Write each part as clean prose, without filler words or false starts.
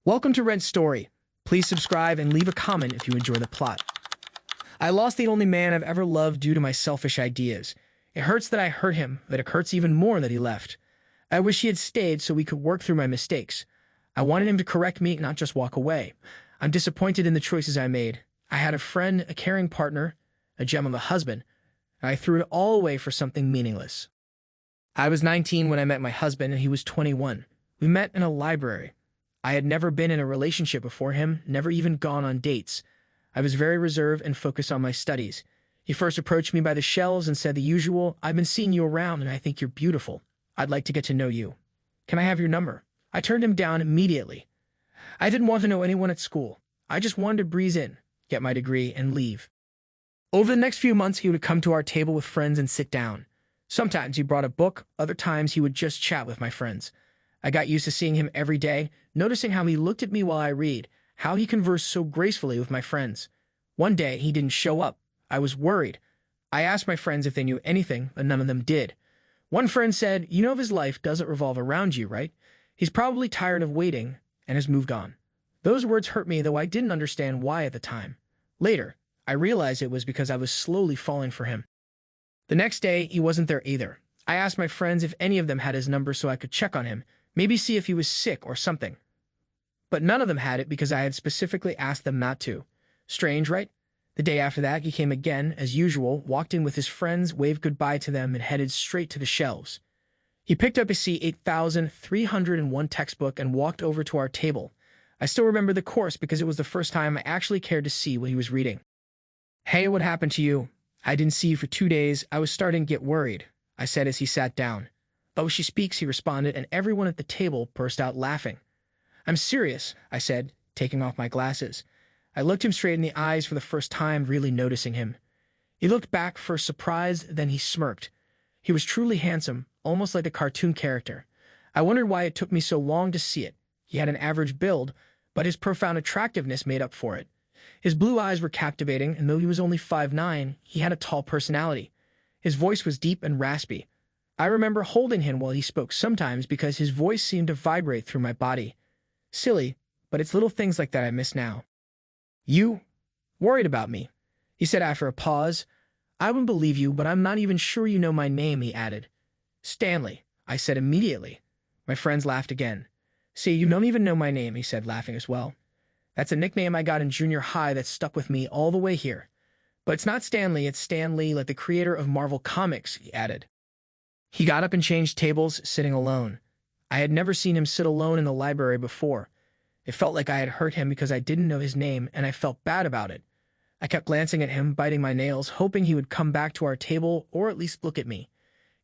Welcome to Red Story. Please subscribe and leave a comment if you enjoy the plot. I lost the only man I've ever loved due to my selfish ideas. It hurts that I hurt him, but it hurts even more that he left. I wish he had stayed so we could work through my mistakes. I wanted him to correct me, not just walk away. I'm disappointed in the choices I made. I had a friend, a caring partner, a gem of a husband, and I threw it all away for something meaningless. I was 19 when I met my husband, and he was 21. We met in a library. I had never been in a relationship before him, never even gone on dates. I was very reserved and focused on my studies. He first approached me by the shelves and said the usual, "I've been seeing you around and I think you're beautiful. I'd like to get to know you. Can I have your number?" I turned him down immediately. I didn't want to know anyone at school. I just wanted to breeze in, get my degree, and leave. Over the next few months, he would come to our table with friends and sit down. Sometimes he brought a book, other times he would just chat with my friends. I got used to seeing him every day, noticing how he looked at me while I read, how he conversed so gracefully with my friends. One day, he didn't show up. I was worried. I asked my friends if they knew anything, but none of them did. One friend said, "You know his life doesn't revolve around you, right? He's probably tired of waiting and has moved on." Those words hurt me, though I didn't understand why at the time. Later, I realized it was because I was slowly falling for him. The next day, he wasn't there either. I asked my friends if any of them had his number so I could check on him, maybe see if he was sick or something. But none of them had it because I had specifically asked them not to. Strange, right? The day after that, he came again, as usual, walked in with his friends, waved goodbye to them, and headed straight to the shelves. He picked up a C8301 textbook and walked over to our table. I still remember the course because it was the first time I actually cared to see what he was reading. "Hey, what happened to you? I didn't see you for 2 days. I was starting to get worried," I said as he sat down. "Oh, she speaks," he responded, and everyone at the table burst out laughing. "I'm serious," I said, taking off my glasses. I looked him straight in the eyes for the first time, really noticing him. He looked back, first surprised, then he smirked. He was truly handsome, almost like a cartoon character. I wondered why it took me so long to see it. He had an average build, but his profound attractiveness made up for it. His blue eyes were captivating, and though he was only 5'9", he had a tall personality. His voice was deep and raspy. I remember holding him while he spoke sometimes because his voice seemed to vibrate through my body. Silly, but it's little things like that I miss now. "You worried about me," he said after a pause. "I wouldn't believe you, but I'm not even sure you know my name," he added. "Stanley," I said immediately. My friends laughed again. "See, you don't even know my name," he said, laughing as well. "That's a nickname I got in junior high that stuck with me all the way here. But it's not Stanley, it's Stan Lee, like the creator of Marvel Comics," he added. He got up and changed tables, sitting alone. I had never seen him sit alone in the library before. It felt like I had hurt him because I didn't know his name, and I felt bad about it. I kept glancing at him, biting my nails, hoping he would come back to our table or at least look at me.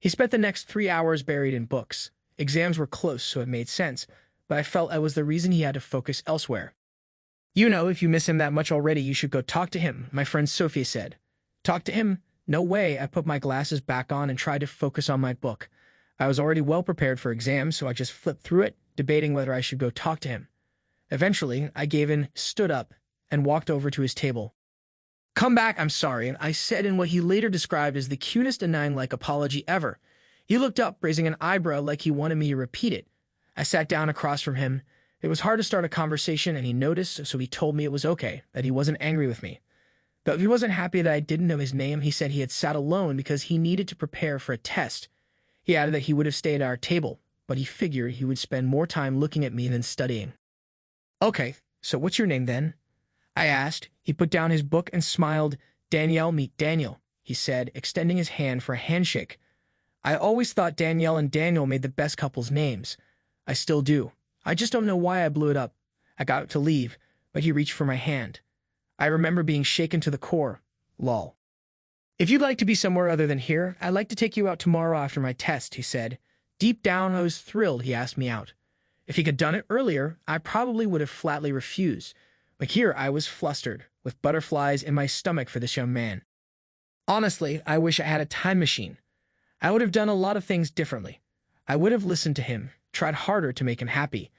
He spent the next 3 hours buried in books. Exams were close, so it made sense, but I felt I was the reason he had to focus elsewhere. "You know, if you miss him that much already, you should go talk to him," my friend Sophie said. "Talk to him? No way." I put my glasses back on and tried to focus on my book. I was already well prepared for exams, so I just flipped through it, debating whether I should go talk to him. Eventually, I gave in, stood up, and walked over to his table. "Come back, I'm sorry," I said in what he later described as the cutest and nine-like apology ever. He looked up, raising an eyebrow like he wanted me to repeat it. I sat down across from him. It was hard to start a conversation, and he noticed, so he told me it was okay, that he wasn't angry with me. But he wasn't happy that I didn't know his name. He said he had sat alone because he needed to prepare for a test. He added that he would have stayed at our table, but he figured he would spend more time looking at me than studying. "Okay, so what's your name then?" I asked. He put down his book and smiled. "Danielle, meet Daniel," he said, extending his hand for a handshake. I always thought Danielle and Daniel made the best couple's names. I still do. I just don't know why I blew it up. I got up to leave, but he reached for my hand. I remember being shaken to the core. Lol. "If you'd like to be somewhere other than here, I'd like to take you out tomorrow after my test," he said. Deep down, I was thrilled he asked me out. If he had done it earlier, I probably would have flatly refused. But here I was flustered, with butterflies in my stomach for this young man. Honestly, I wish I had a time machine. I would have done a lot of things differently. I would have listened to him, tried harder to make him happy.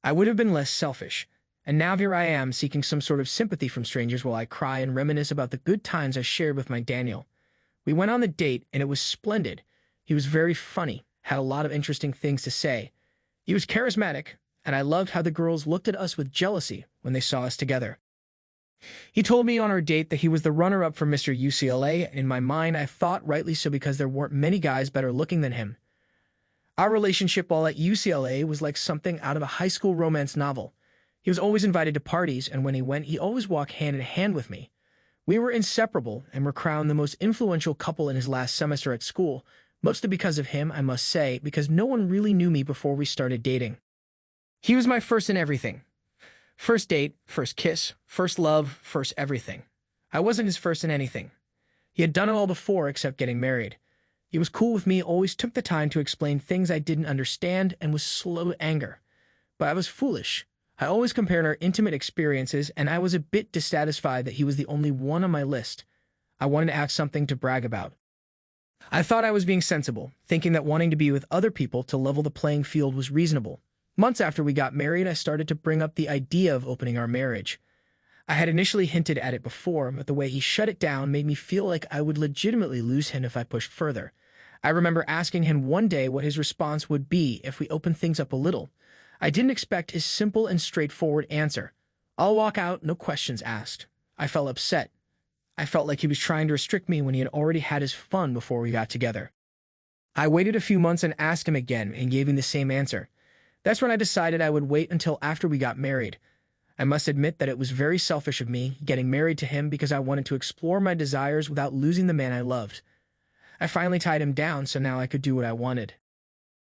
I would have been less selfish. And now here I am, seeking some sort of sympathy from strangers while I cry and reminisce about the good times I shared with my Daniel. We went on the date, and it was splendid. He was very funny, had a lot of interesting things to say. He was charismatic, and I loved how the girls looked at us with jealousy when they saw us together. He told me on our date that he was the runner-up for Mr. UCLA, and in my mind I thought rightly so because there weren't many guys better looking than him. Our relationship while at UCLA was like something out of a high school romance novel. He was always invited to parties, and when he went, he always walked hand in hand with me. We were inseparable and were crowned the most influential couple in his last semester at school, mostly because of him, I must say, because no one really knew me before we started dating. He was my first in everything. First date, first kiss, first love, first everything. I wasn't his first in anything. He had done it all before except getting married. He was cool with me, always took the time to explain things I didn't understand, and was slow to anger. But I was foolish. I always compared our intimate experiences, and I was a bit dissatisfied that he was the only one on my list. I wanted to have something to brag about. I thought I was being sensible, thinking that wanting to be with other people to level the playing field was reasonable. Months after we got married, I started to bring up the idea of opening our marriage. I had initially hinted at it before, but the way he shut it down made me feel like I would legitimately lose him if I pushed further. I remember asking him one day what his response would be if we opened things up a little. I didn't expect his simple and straightforward answer. "I'll walk out, no questions asked." I felt upset. I felt like he was trying to restrict me when he had already had his fun before we got together. I waited a few months and asked him again and gave him the same answer. That's when I decided I would wait until after we got married. I must admit that it was very selfish of me, getting married to him because I wanted to explore my desires without losing the man I loved. I finally tied him down so now I could do what I wanted.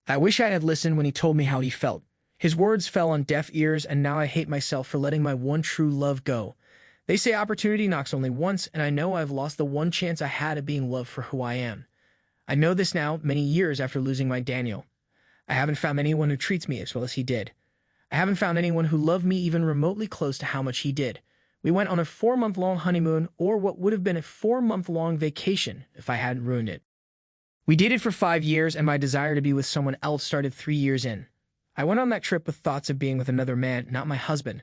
I wish I had listened when he told me how he felt. His words fell on deaf ears, and now I hate myself for letting my one true love go. They say opportunity knocks only once, and I know I've lost the one chance I had of being loved for who I am. I know this now, many years after losing my Daniel. I haven't found anyone who treats me as well as he did. I haven't found anyone who loved me even remotely close to how much he did. We went on a 4-month-long honeymoon, or what would have been a 4-month-long vacation if I hadn't ruined it. We dated for 5 years, and my desire to be with someone else started 3 years in. I went on that trip with thoughts of being with another man, not my husband.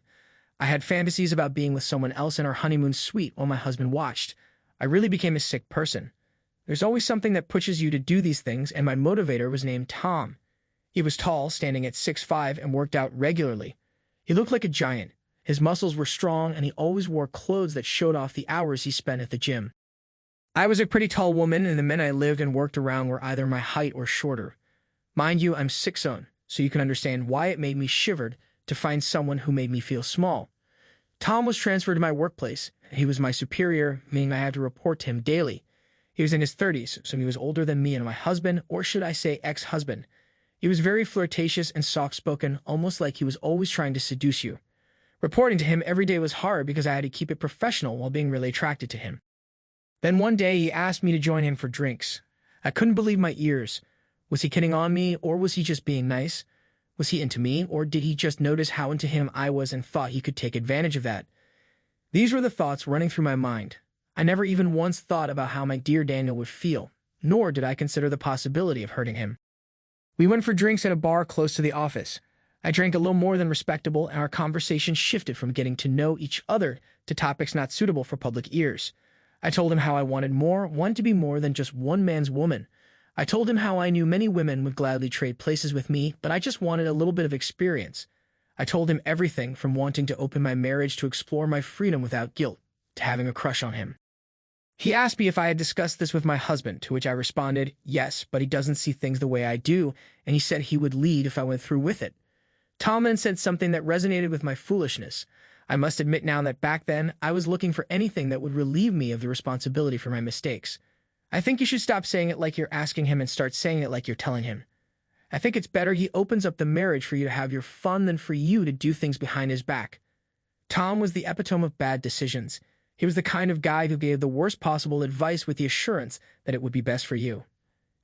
I had fantasies about being with someone else in our honeymoon suite while my husband watched. I really became a sick person. There's always something that pushes you to do these things, and my motivator was named Tom. He was tall, standing at 6'5", and worked out regularly. He looked like a giant. His muscles were strong, and he always wore clothes that showed off the hours he spent at the gym. I was a pretty tall woman, and the men I lived and worked around were either my height or shorter. Mind you, I'm 6'0", so you can understand why it made me shivered to find someone who made me feel small. Tom was transferred to my workplace. He was my superior, meaning I had to report to him daily. He was in his 30s, so he was older than me and my husband, or should I say ex-husband. He was very flirtatious and soft-spoken, almost like he was always trying to seduce you. Reporting to him every day was hard because I had to keep it professional while being really attracted to him. Then one day he asked me to join him for drinks. I couldn't believe my ears. Was he kidding on me, or was he just being nice? Was he into me, or did he just notice how into him I was and thought he could take advantage of that? These were the thoughts running through my mind. I never even once thought about how my dear Daniel would feel, nor did I consider the possibility of hurting him. We went for drinks at a bar close to the office. I drank a little more than respectable, and our conversation shifted from getting to know each other to topics not suitable for public ears. I told him how I wanted to be more than just one man's woman. I told him how I knew many women would gladly trade places with me, but I just wanted a little bit of experience. I told him everything from wanting to open my marriage to explore my freedom without guilt, to having a crush on him. He asked me if I had discussed this with my husband, to which I responded, yes, but he doesn't see things the way I do, and he said he would lead if I went through with it. Tom then said something that resonated with my foolishness. I must admit now that back then, I was looking for anything that would relieve me of the responsibility for my mistakes. I think you should stop saying it like you're asking him and start saying it like you're telling him. I think it's better he opens up the marriage for you to have your fun than for you to do things behind his back. Tom was the epitome of bad decisions. He was the kind of guy who gave the worst possible advice with the assurance that it would be best for you.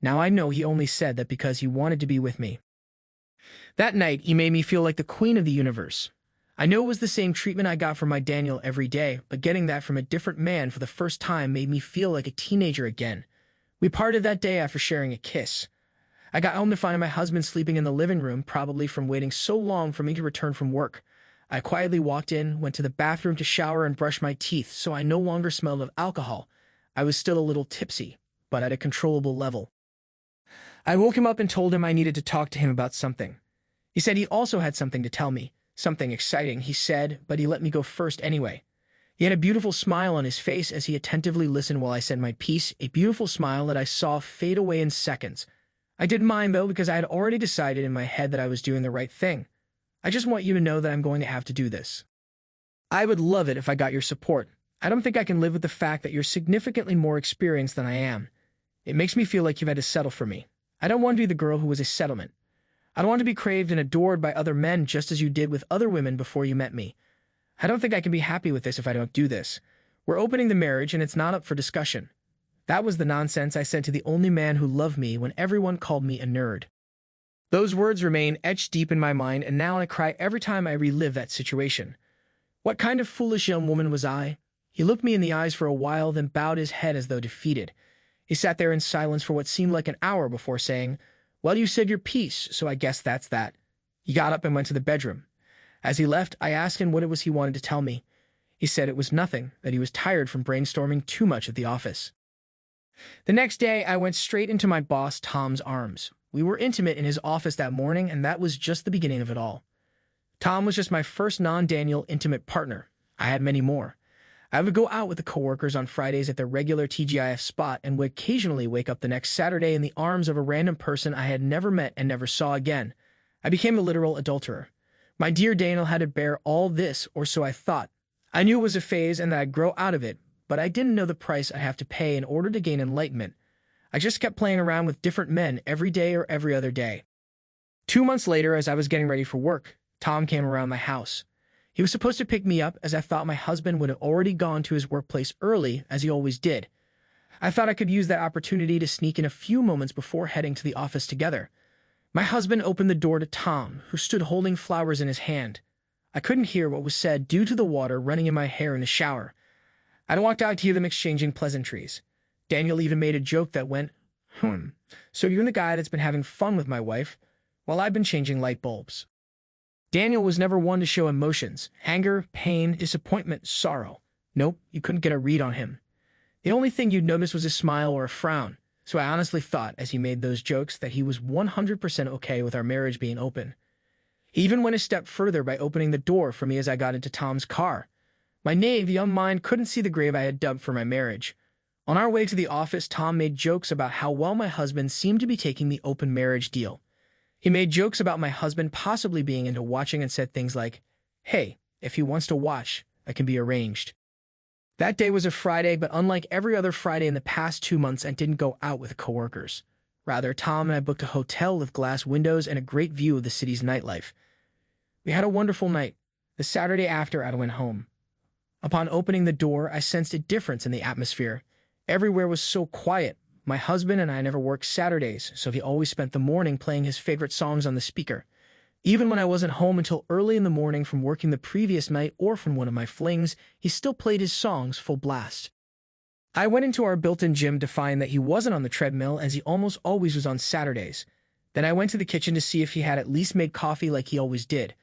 Now I know he only said that because he wanted to be with me. That night, he made me feel like the queen of the universe. I know it was the same treatment I got from my Daniel every day, but getting that from a different man for the first time made me feel like a teenager again. We parted that day after sharing a kiss. I got home to find my husband sleeping in the living room, probably from waiting so long for me to return from work. I quietly walked in, went to the bathroom to shower and brush my teeth, so I no longer smelled of alcohol. I was still a little tipsy, but at a controllable level. I woke him up and told him I needed to talk to him about something. He said he also had something to tell me, something exciting, he said, but he let me go first anyway. He had a beautiful smile on his face as he attentively listened while I said my piece, a beautiful smile that I saw fade away in seconds. I didn't mind, though, because I had already decided in my head that I was doing the right thing. I just want you to know that I'm going to have to do this. I would love it if I got your support. I don't think I can live with the fact that you're significantly more experienced than I am. It makes me feel like you've had to settle for me. I don't want to be the girl who was a settlement. I don't want to be craved and adored by other men just as you did with other women before you met me. I don't think I can be happy with this if I don't do this. We're opening the marriage and it's not up for discussion. That was the nonsense I said to the only man who loved me when everyone called me a nerd. Those words remain etched deep in my mind, and now I cry every time I relive that situation. What kind of foolish young woman was I? He looked me in the eyes for a while, then bowed his head as though defeated. He sat there in silence for what seemed like an hour before saying, "Well, you said your piece, so I guess that's that." He got up and went to the bedroom. As he left, I asked him what it was he wanted to tell me. He said it was nothing, that he was tired from brainstorming too much at the office. The next day, I went straight into my boss, Tom's arms. We were intimate in his office that morning, and that was just the beginning of it all. Tom was just my first non-Daniel intimate partner. I had many more. I would go out with the coworkers on Fridays at their regular TGIF spot and would occasionally wake up the next Saturday in the arms of a random person I had never met and never saw again. I became a literal adulterer. My dear Daniel had to bear all this, or so I thought. I knew it was a phase and that I'd grow out of it, but I didn't know the price I'd have to pay in order to gain enlightenment. I just kept playing around with different men every day or every other day. 2 months later, as I was getting ready for work, Tom came around my house. He was supposed to pick me up, as I thought my husband would have already gone to his workplace early, as he always did. I thought I could use that opportunity to sneak in a few moments before heading to the office together. My husband opened the door to Tom, who stood holding flowers in his hand. I couldn't hear what was said due to the water running in my hair in the shower. I walked out to hear them exchanging pleasantries. Daniel even made a joke that went, "So you're the guy that's been having fun with my wife, while I've been changing light bulbs." Daniel was never one to show emotions, anger, pain, disappointment, sorrow. Nope, you couldn't get a read on him. The only thing you'd notice was a smile or a frown, so I honestly thought, as he made those jokes, that he was 100% okay with our marriage being open. He even went a step further by opening the door for me as I got into Tom's car. My naive young mind couldn't see the grave I had dug for my marriage. On our way to the office, Tom made jokes about how well my husband seemed to be taking the open marriage deal. He made jokes about my husband possibly being into watching and said things like, "Hey, if he wants to watch, that can be arranged." That day was a Friday, but unlike every other Friday in the past 2 months, I didn't go out with coworkers. Rather, Tom and I booked a hotel with glass windows and a great view of the city's nightlife. We had a wonderful night. The Saturday after, I went home. Upon opening the door, I sensed a difference in the atmosphere. Everywhere was so quiet. My husband and I never worked Saturdays, so he always spent the morning playing his favorite songs on the speaker. Even when I wasn't home until early in the morning from working the previous night or from one of my flings, he still played his songs full blast. I went into our built-in gym to find that he wasn't on the treadmill, as he almost always was on Saturdays. Then I went to the kitchen to see if he had at least made coffee like he always did.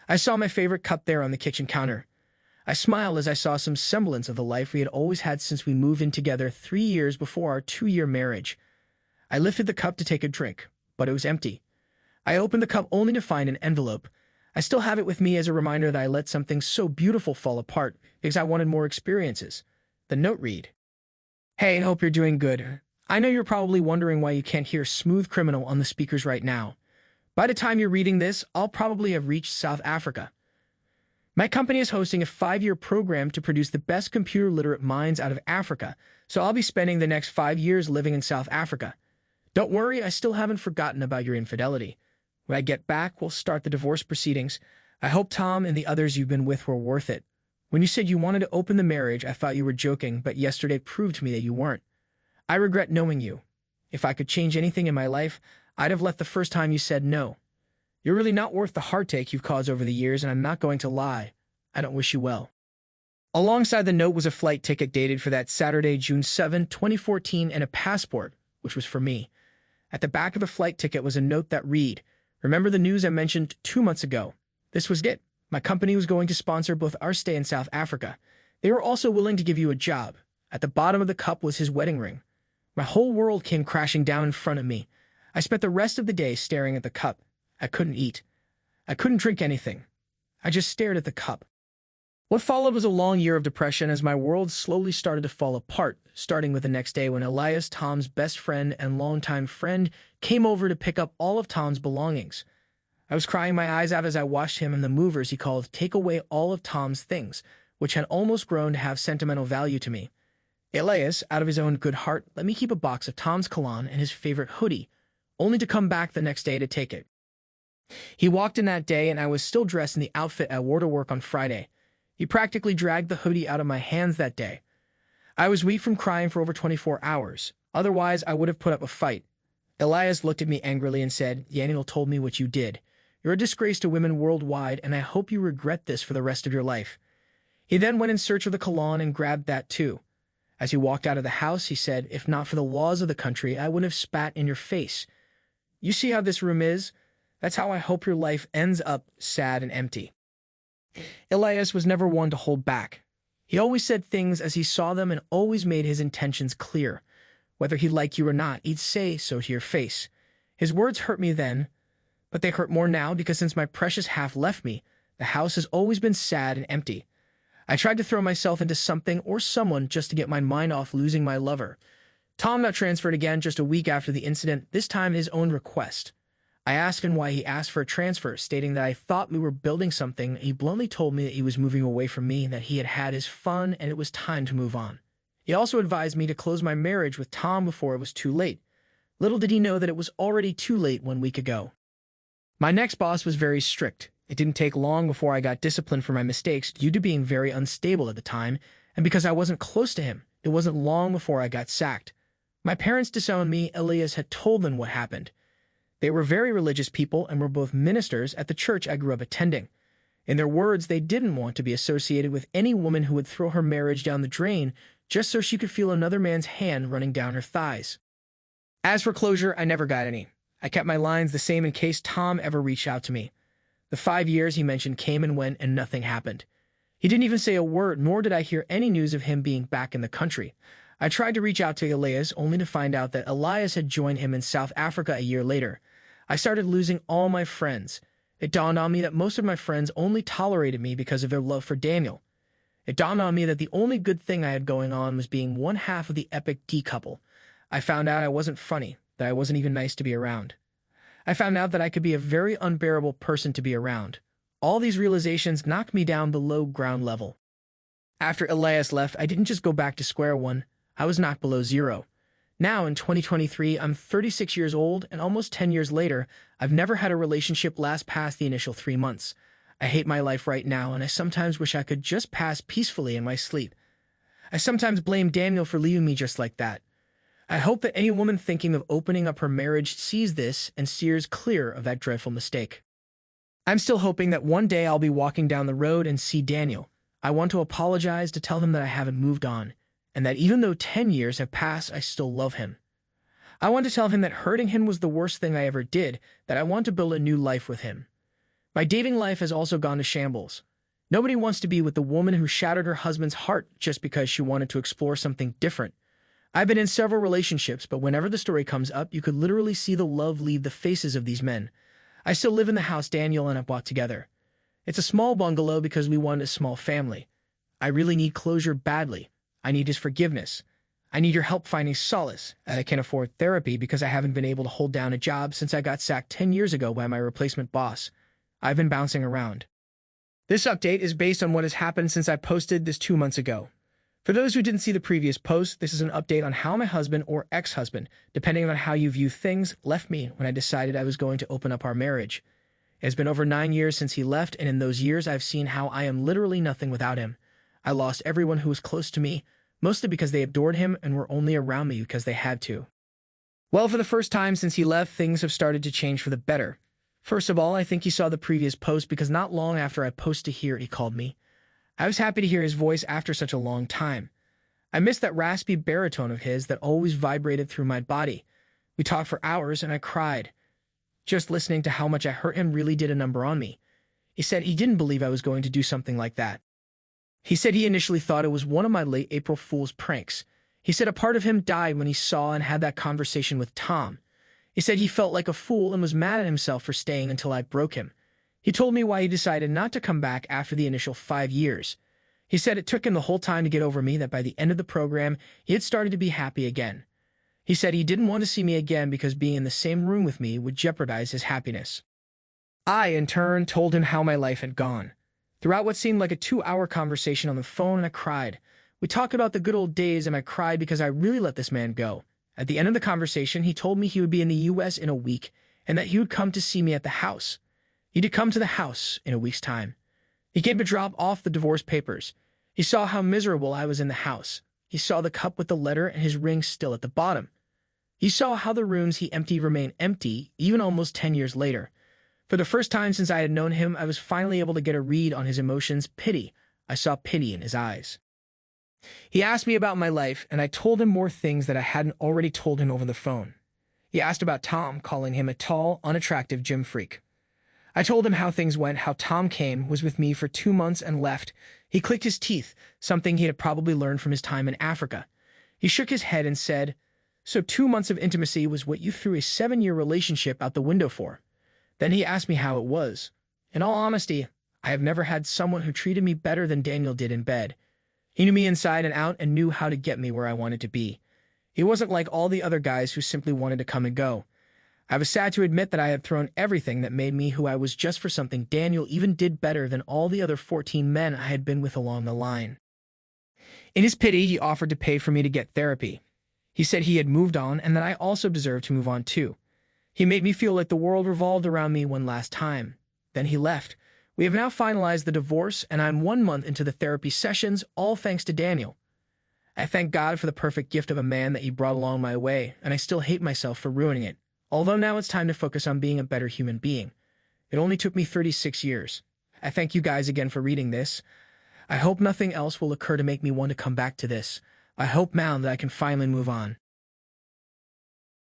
I saw my favorite cup there on the kitchen counter. I smiled as I saw some semblance of the life we had always had since we moved in together 3 years before our 2-year marriage. I lifted the cup to take a drink, but it was empty. I opened the cup only to find an envelope. I still have it with me as a reminder that I let something so beautiful fall apart because I wanted more experiences. The note read, "Hey, I hope you're doing good. I know you're probably wondering why you can't hear Smooth Criminal on the speakers right now. By the time you're reading this, I'll probably have reached South Africa. My company is hosting a 5-year program to produce the best computer-literate minds out of Africa, so I'll be spending the next 5 years living in South Africa. Don't worry, I still haven't forgotten about your infidelity. When I get back, we'll start the divorce proceedings. I hope Tom and the others you've been with were worth it. When you said you wanted to open the marriage, I thought you were joking, but yesterday proved to me that you weren't. I regret knowing you. If I could change anything in my life, I'd have left the first time you said no. You're really not worth the heartache you've caused over the years, and I'm not going to lie. I don't wish you well." Alongside the note was a flight ticket dated for that Saturday, June 7, 2014, and a passport, which was for me. At the back of the flight ticket was a note that read, "Remember the news I mentioned 2 months ago? This was it. My company was going to sponsor both our stay in South Africa. They were also willing to give you a job." At the bottom of the cup was his wedding ring. My whole world came crashing down in front of me. I spent the rest of the day staring at the cup. I couldn't eat. I couldn't drink anything. I just stared at the cup. What followed was a long year of depression as my world slowly started to fall apart, starting with the next day when Elias, Tom's best friend and longtime friend, came over to pick up all of Tom's belongings. I was crying my eyes out as I watched him and the movers he called take away all of Tom's things, which had almost grown to have sentimental value to me. Elias, out of his own good heart, let me keep a box of Tom's cologne and his favorite hoodie, only to come back the next day to take it. He walked in that day and I was still dressed in the outfit I wore to work on Friday. He practically dragged the hoodie out of my hands that day. I was weak from crying for over 24 hours. Otherwise, I would have put up a fight. Elias looked at me angrily and said, "Daniel told me what you did. You're a disgrace to women worldwide, and I hope you regret this for the rest of your life." He then went in search of the cologne and grabbed that too. As he walked out of the house, he said, "If not for the laws of the country, I wouldn't have spat in your face. You see how this room is? That's how I hope your life ends up sad and empty." Elias was never one to hold back. He always said things as he saw them and always made his intentions clear. Whether he liked you or not, he'd say so to your face. His words hurt me then, but they hurt more now because since my precious half left me, the house has always been sad and empty. I tried to throw myself into something or someone just to get my mind off losing my lover. Tom got transferred again just a week after the incident, this time at his own request. I asked him why he asked for a transfer, stating that I thought we were building something. He bluntly told me that he was moving away from me, that he had had his fun, and it was time to move on. He also advised me to close my marriage with Tom before it was too late. Little did he know that it was already too late 1 week ago. My next boss was very strict. It didn't take long before I got disciplined for my mistakes due to being very unstable at the time, and because I wasn't close to him, it wasn't long before I got sacked. My parents disowned me. Elias had told them what happened. They were very religious people and were both ministers at the church I grew up attending. In their words, they didn't want to be associated with any woman who would throw her marriage down the drain just so she could feel another man's hand running down her thighs. As for closure, I never got any. I kept my lines the same in case Tom ever reached out to me. The 5 years he mentioned came and went and nothing happened. He didn't even say a word, nor did I hear any news of him being back in the country. I tried to reach out to Elias only to find out that Elias had joined him in South Africa a year later. I started losing all my friends. It dawned on me that most of my friends only tolerated me because of their love for Daniel. It dawned on me that the only good thing I had going on was being one half of the epic D couple. I found out I wasn't funny, that I wasn't even nice to be around. I found out that I could be a very unbearable person to be around. All these realizations knocked me down below ground level. After Elias left, I didn't just go back to square one. I was knocked below zero. Now, in 2023, I'm 36 years old, and almost 10 years later, I've never had a relationship last past the initial 3 months. I hate my life right now, and I sometimes wish I could just pass peacefully in my sleep. I sometimes blame Daniel for leaving me just like that. I hope that any woman thinking of opening up her marriage sees this and steers clear of that dreadful mistake. I'm still hoping that one day I'll be walking down the road and see Daniel. I want to apologize to tell him that I haven't moved on, and that even though 10 years have passed, I still love him. I want to tell him that hurting him was the worst thing I ever did, that I want to build a new life with him. My dating life has also gone to shambles. Nobody wants to be with the woman who shattered her husband's heart just because she wanted to explore something different. I've been in several relationships, but whenever the story comes up, you could literally see the love leave the faces of these men. I still live in the house Daniel and I bought together. It's a small bungalow because we wanted a small family. I really need closure badly. I need his forgiveness. I need your help finding solace, as I can't afford therapy because I haven't been able to hold down a job since I got sacked 10 years ago by my replacement boss. I've been bouncing around. This update is based on what has happened since I posted this 2 months ago. For those who didn't see the previous post, this is an update on how my husband or ex-husband, depending on how you view things, left me when I decided I was going to open up our marriage. It has been over 9 years since he left, and in those years I've seen how I am literally nothing without him. I lost everyone who was close to me, mostly because they adored him and were only around me because they had to. Well, for the first time since he left, things have started to change for the better. First of all, I think he saw the previous post because not long after I posted here, he called me. I was happy to hear his voice after such a long time. I missed that raspy baritone of his that always vibrated through my body. We talked for hours and I cried. Just listening to how much I hurt him really did a number on me. He said he didn't believe I was going to do something like that. He said he initially thought it was one of my late April Fool's pranks. He said a part of him died when he saw and had that conversation with Tom. He said he felt like a fool and was mad at himself for staying until I broke him. He told me why he decided not to come back after the initial 5 years. He said it took him the whole time to get over me, that by the end of the program, he had started to be happy again. He said he didn't want to see me again because being in the same room with me would jeopardize his happiness. I, in turn, told him how my life had gone. Throughout what seemed like a 2-hour conversation on the phone, I cried. We talked about the good old days, and I cried because I really let this man go. At the end of the conversation, he told me he would be in the U.S. in a week and that he would come to see me at the house. He'd come to the house in a week's time. He came to drop off the divorce papers. He saw how miserable I was in the house. He saw the cup with the letter and his ring still at the bottom. He saw how the rooms he emptied remain empty, even almost 10 years later. For the first time since I had known him, I was finally able to get a read on his emotions. Pity. I saw pity in his eyes. He asked me about my life, and I told him more things that I hadn't already told him over the phone. He asked about Tom, calling him a tall, unattractive gym freak. I told him how things went, how Tom came, was with me for 2 months and left. He clicked his teeth, something he had probably learned from his time in Africa. He shook his head and said, "So 2 months of intimacy was what you threw a 7-year relationship out the window for?" Then he asked me how it was. In all honesty, I have never had someone who treated me better than Daniel did in bed. He knew me inside and out and knew how to get me where I wanted to be. He wasn't like all the other guys who simply wanted to come and go. I was sad to admit that I had thrown everything that made me who I was just for something Daniel even did better than all the other 14 men I had been with along the line. In his pity, he offered to pay for me to get therapy. He said he had moved on and that I also deserved to move on too. He made me feel like the world revolved around me one last time. Then he left. We have now finalized the divorce, and I'm 1 month into the therapy sessions, all thanks to Daniel. I thank God for the perfect gift of a man that he brought along my way, and I still hate myself for ruining it. Although now it's time to focus on being a better human being. It only took me 36 years. I thank you guys again for reading this. I hope nothing else will occur to make me want to come back to this. I hope now that I can finally move on.